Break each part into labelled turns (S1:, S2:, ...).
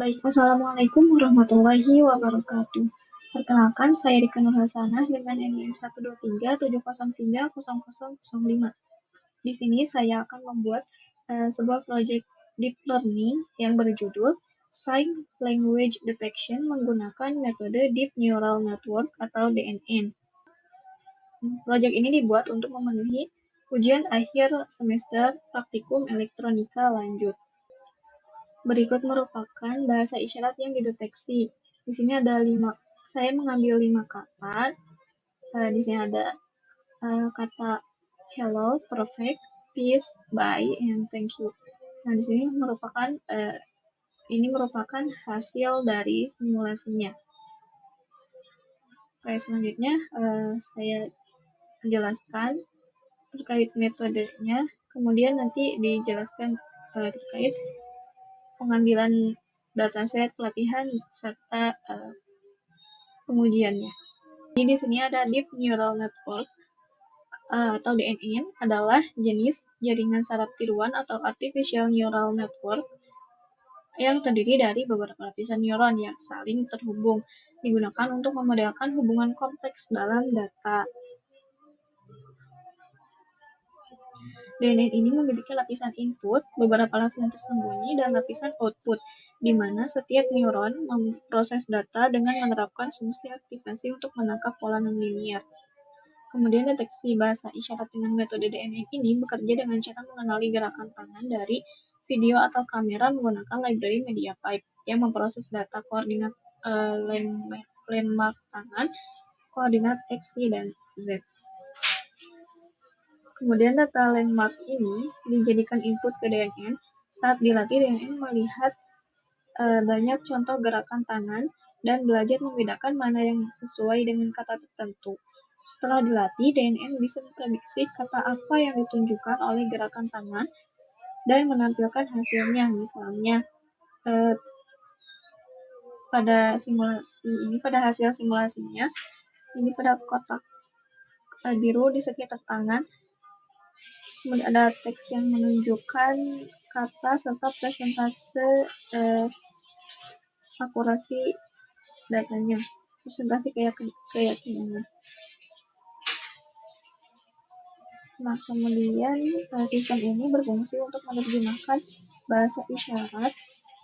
S1: Baik, Assalamualaikum warahmatullahi wabarakatuh. Perkenalkan, saya Rika Nur Hasanah dengan NIM 12370300005. Di sini saya akan membuat sebuah proyek deep learning yang berjudul Sign Language Detection menggunakan metode Deep Neural Network atau DNN. Proyek ini dibuat untuk memenuhi ujian akhir semester praktikum elektronika lanjut. Berikut merupakan bahasa isyarat yang dideteksi. Di sini ada 5, saya mengambil 5 kata. Di sini ada kata hello, perfect, peace, bye, and thank you. Nah, di sini merupakan hasil dari simulasinya. Oke, selanjutnya saya menjelaskan terkait metodenya, kemudian nanti dijelaskan terkait pengambilan dataset pelatihan serta pengujiannya. Jadi di sini ada Deep Neural Network atau DNN adalah jenis jaringan saraf tiruan atau Artificial Neural Network yang terdiri dari beberapa lapisan neuron yang saling terhubung, digunakan untuk memodelkan hubungan kompleks dalam data. DNN ini memiliki lapisan input, beberapa lapisan tersembunyi, dan lapisan output, di mana setiap neuron memproses data dengan menerapkan fungsi aktivasi untuk menangkap pola nonlinear. Kemudian deteksi bahasa isyarat dengan metode DNN ini bekerja dengan cara mengenali gerakan tangan dari video atau kamera menggunakan library MediaPipe yang memproses data koordinat landmark tangan, koordinat X, Y, dan Z. Kemudian data landmark ini dijadikan input ke DNN. Saat dilatih, DNN melihat banyak contoh gerakan tangan dan belajar membedakan mana yang sesuai dengan kata tertentu. Setelah dilatih, DNN bisa memprediksi kata apa yang ditunjukkan oleh gerakan tangan dan menampilkan hasilnya. Misalnya, pada hasil simulasinya, ini pada kotak biru di sekitar tangan, kemudian ada teks yang menunjukkan kata serta presentase akurasi datanya, presentasi keyakinan. Nah, kemudian sistem ini berfungsi untuk menerjemahkan bahasa isyarat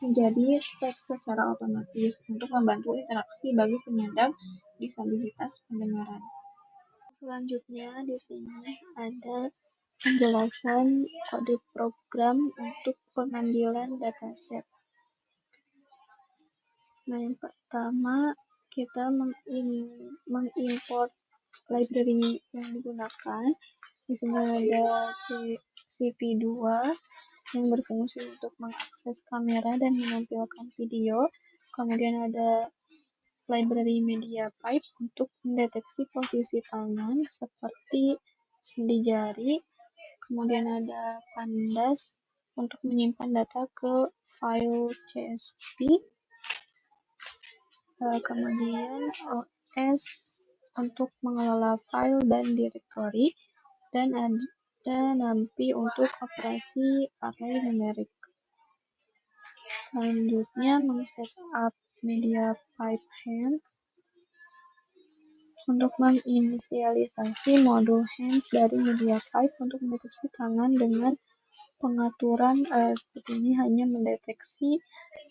S1: menjadi teks secara otomatis untuk membantu interaksi bagi penyandang disabilitas pendengaran. Selanjutnya di sini ada penjelasan kode program untuk pengambilan dataset. Nah, yang pertama kita mengimport library yang digunakan. Di sini ada CV2 yang berfungsi untuk mengakses kamera dan menampilkan video. Kemudian ada library MediaPipe untuk mendeteksi posisi tangan seperti sendi jari. Kemudian ada Pandas untuk menyimpan data ke file CSV. Kemudian OS untuk mengelola file dan directory, dan ada NumPy untuk operasi array numerik. Selanjutnya men-setup MediaPipe Hands untuk menginisialisasi modul hands dari MediaPipe untuk mendeteksi tangan dengan pengaturan seperti ini, hanya mendeteksi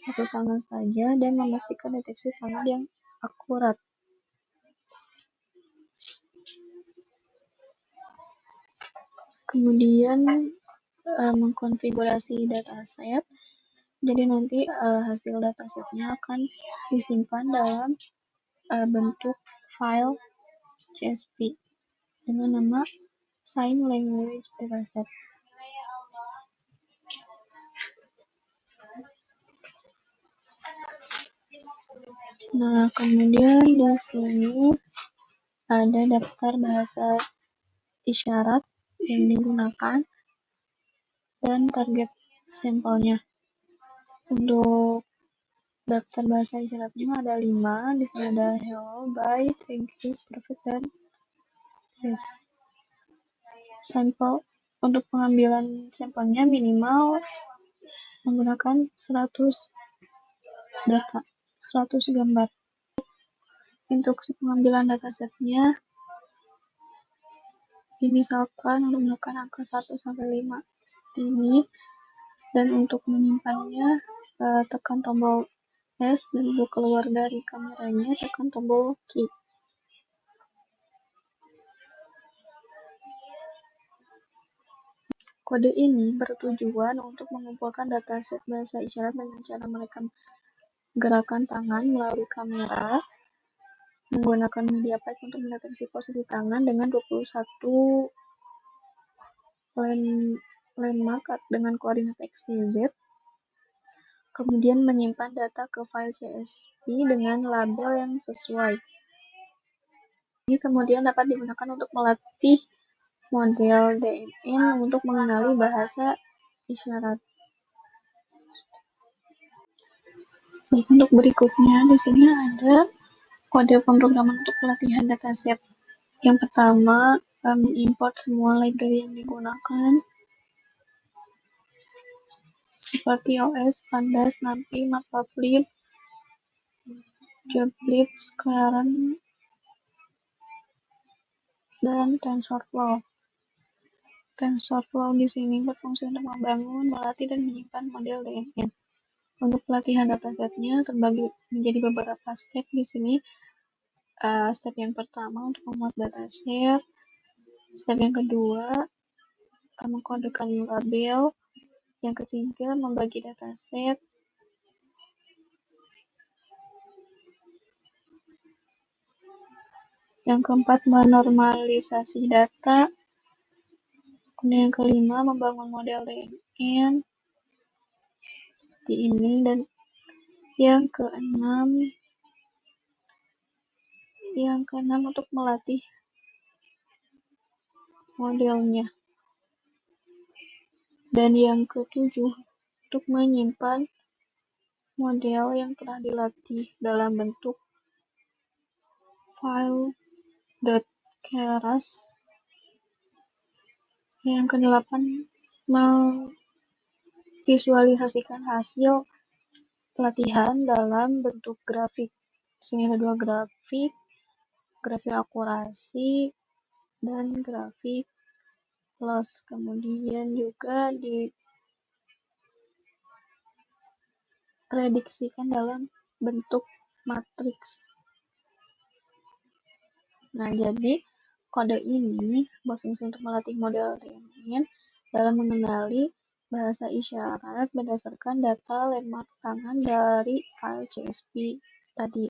S1: satu tangan saja dan memastikan deteksi tangan yang akurat. Kemudian mengkonfigurasi dataset. Jadi nanti hasil datasetnya akan disimpan dalam bentuk file CSV dengan nama Sign Language Dataset. Nah, kemudian di sini ada daftar bahasa isyarat yang digunakan dan target sampelnya. Untuk daftar bahasa isyaratnya ada 5. Di sini ada hello, bye, thank you, perfect, dan yes. Sampel untuk pengambilan sampelnya minimal menggunakan 100 data 100 gambar. Instruksi pengambilan datasetnya dimisalkan untuk menekan angka 1 sampai 5 ini, dan untuk menyimpannya tekan tombol S, dan untuk keluar dari kameranya tekan tombol Q. Kode ini bertujuan untuk mengumpulkan dataset bahasa isyarat dengan cara merekam gerakan tangan melalui kamera menggunakan media pipe untuk mendeteksi posisi tangan dengan 21 landmark dengan koordinat X, Y, Z, kemudian menyimpan data ke file CSV dengan label yang sesuai. Ini kemudian dapat digunakan untuk melatih model DNN untuk mengenali bahasa isyarat. Baik, untuk berikutnya di sini ada kode pemrograman untuk pelatihan dataset. Yang pertama, import semua library yang digunakan seperti OS, Pandas, NumPy, Matplotlib, Joblib, Sclarent, dan TensorFlow. TensorFlow di sini berfungsi untuk membangun, melatih, dan menyimpan model DNN. Untuk pelatihan datasetnya terbagi menjadi beberapa step di sini. Step yang pertama untuk membuat dataset. Step yang kedua mengkodekan label. Yang ketiga membagi dataset. Yang keempat menormalisasi data. Kemudian yang kelima membangun model DNN seperti ini, dan yang keenam untuk melatih modelnya, dan yang ketujuh untuk menyimpan model yang telah dilatih dalam bentuk file.keras. Yang kedelapan memvisualisasikan hasil pelatihan dalam bentuk grafik. Sini ada dua grafik akurasi dan grafik loss. Kemudian juga diprediksikan dalam bentuk matriks. Nah, jadi kode ini berfungsi untuk melatih model DNN dalam mengenali bahasa isyarat berdasarkan data landmark tangan dari file CSV tadi.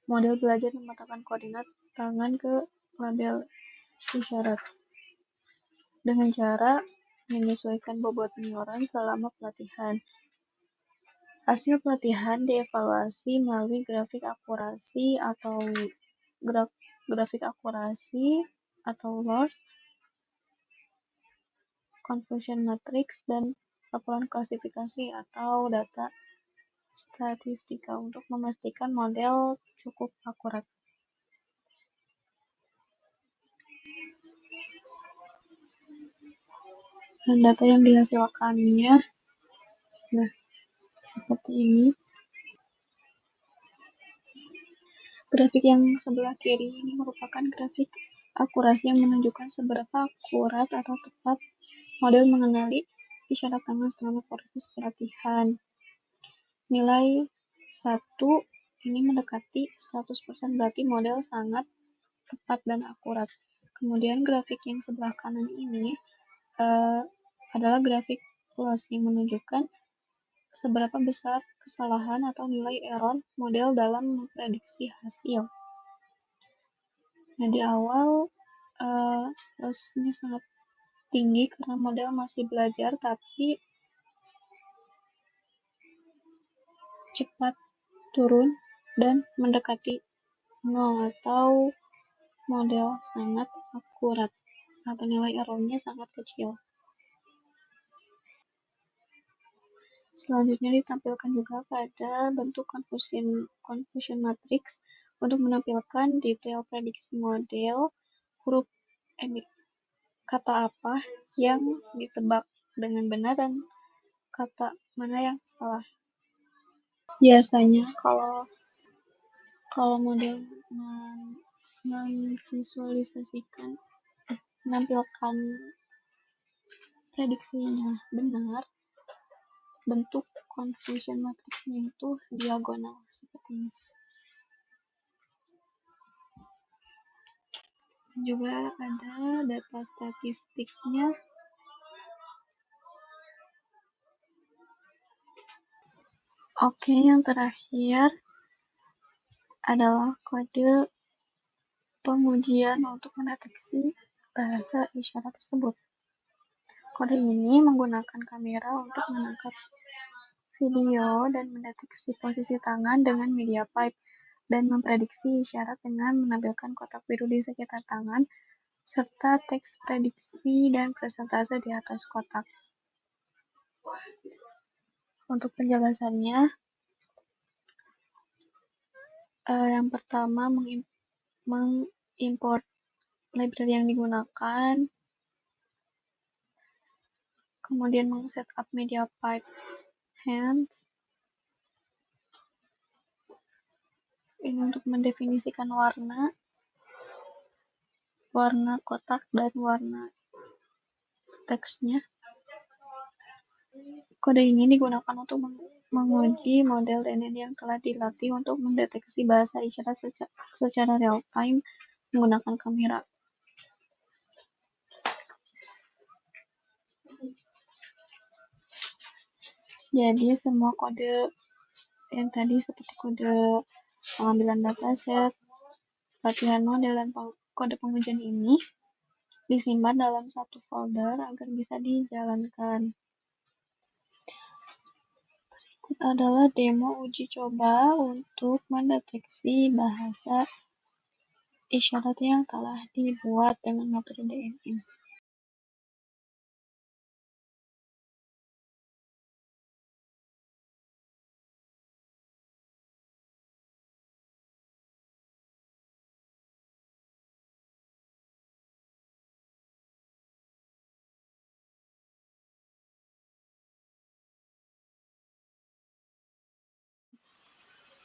S1: Model belajar memetakan koordinat tangan ke label isyarat dengan cara menyesuaikan bobot neuron selama pelatihan. Hasil pelatihan dievaluasi melalui grafik akurasi atau loss, confusion matrix, dan laporan klasifikasi atau data statistika untuk memastikan model cukup akurat. Dan data yang dihasilkannya, nah, seperti ini. Grafik yang sebelah kiri ini merupakan grafik akurasi yang menunjukkan seberapa akurat atau tepat model mengenali isyarat tangan selama proses pelatihan. Nilai 1 ini mendekati 100%, berarti model sangat tepat dan akurat. Kemudian grafik yang sebelah kanan ini adalah grafik loss yang menunjukkan seberapa besar kesalahan atau nilai error model dalam memprediksi hasil. Nah, di awal loss-nya sangat tinggi karena model masih belajar, tapi cepat turun dan mendekati 0 atau model sangat akurat atau nilai errornya sangat kecil. Selanjutnya ditampilkan juga pada bentuk confusion matrix untuk menampilkan detail prediksi model, huruf kata apa yang ditebak dengan benar, dan kata mana yang salah. Biasanya kalau model memvisualisasikan menampilkan prediksinya benar, bentuk confusion matrixnya itu diagonal seperti ini. Juga ada data statistiknya. Oke, yang terakhir adalah kode pengujian untuk mendeteksi bahasa isyarat tersebut. Kode ini menggunakan kamera untuk menangkap video dan mendeteksi posisi tangan dengan media pipe dan memprediksi isyarat dengan menampilkan kotak biru di sekitar tangan serta teks prediksi dan persentase di atas kotak. Untuk penjelasannya, yang pertama mengimport library yang digunakan, kemudian meng-setup media pipe hands, ini untuk mendefinisikan warna kotak dan warna teksnya. Kode ini digunakan untuk menguji model DNN yang telah dilatih untuk mendeteksi bahasa isyarat secara real time menggunakan kamera. Jadi semua kode yang tadi seperti kode pengambilan dataset, latihan model, dan kode pengujian ini disimpan dalam satu folder agar bisa dijalankan. Berikut adalah demo uji coba untuk mendeteksi bahasa isyarat yang telah dibuat dengan metode DNN.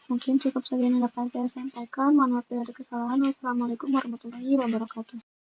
S1: Mungkin cukup sekian yang dapat saya sampaikan. Mohon maaf bila ada kesalahan. Wassalamualaikum warahmatullahi wabarakatuh.